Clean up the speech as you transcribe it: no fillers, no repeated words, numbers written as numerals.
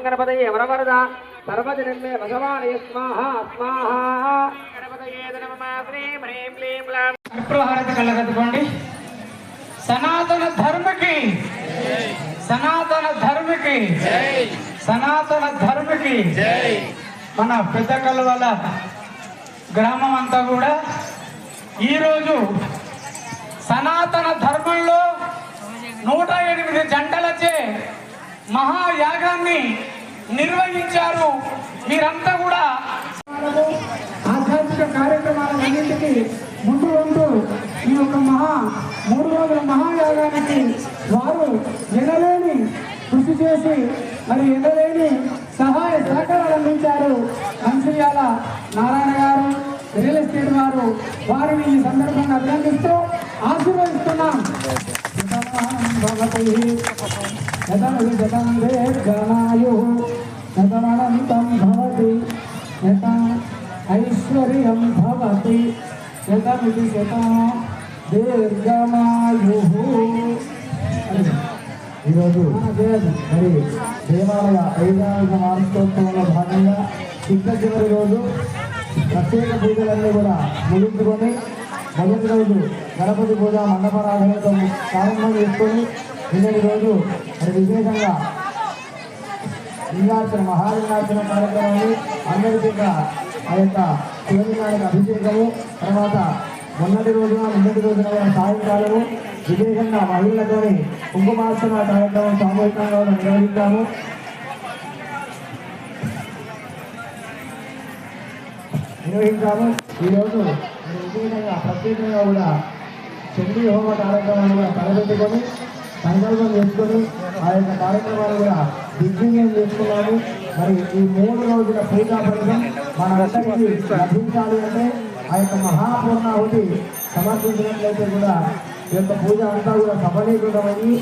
गणपतये वरवरदा सर्वजनमे भगवाने स्वाहा स्वाहा गणपतये नमः श्रीं ह्रीं क्लीं ग्लां अप्रहारति कलगतुकोंडि सनातन धर्म की सनातन धर्म की जय सनातन धर्म की जय మన పెద్దకల్వల గ్రామం అంతా కూడా ఈ రోజు సనాతన ధర్మంలో 108 జంటలచే మహాయాగాన్ని నిర్వహించారు. మీరంతా కూడా ఆధ్యాత్మిక కార్యక్రమాలన్నింటికి ముందు ఉంటూ ఈ యొక్క 3 రోజుల మహాయాగానికి వారు ఎనలేని కృషి చేసి మరి ఎనలేని సహాయ సహకారాలు అందించారు. మంచిర్యాల నారాయణ గారు, రియల్ ఎస్టేట్ వారు, వారిని ఈ సందర్భంగా అభినందిస్తూ ఆశీర్వదిస్తున్నాం. ఐశ్వర్యం భవతి శతమితి శతం దీర్ఘమాయు. ఈరోజు మరి దేవాలయ 5వ వార్షికోత్సవంలో భాగంగా చివరి రోజు ప్రత్యేక పూజలన్నీ కూడా ముగించుకొని మొదటి రోజు గణపతి పూజ మండపారాధనతో ప్రారంభం చేసుకొని నిన్నటి రోజు మరి విశేషంగా లింగార్చన మహాలింగార్చన కార్యక్రమాన్ని అందరికీ ఆ యొక్క శివలింగానికి అభిషేకము, తర్వాత మొన్నటి రోజున సాయంకాలము విశేషంగా మహిళలతోని కుంకుమార్చన కార్యక్రమం సామూహికంగా నిర్వహించాము. ఈరోజు విశేషంగా ప్రత్యేకంగా కూడా చండీ హోమ కార్యక్రమాన్ని కూడా తలపెట్టుకొని సంకల్పం చేసుకొని ఆ యొక్క కార్యక్రమాలు కూడా దిగ్విజయం చేసుకున్నాము. మరి ఈ 3 రోజుల పూజా ఫలితం మనందరికీ లభించాలి అంటే ఆ యొక్క మహాపూర్ణాహుతి సమర్పించినట్లయితే కూడా ఈ యొక్క పూజ అంతా కూడా సఫలీకృతమయ్యి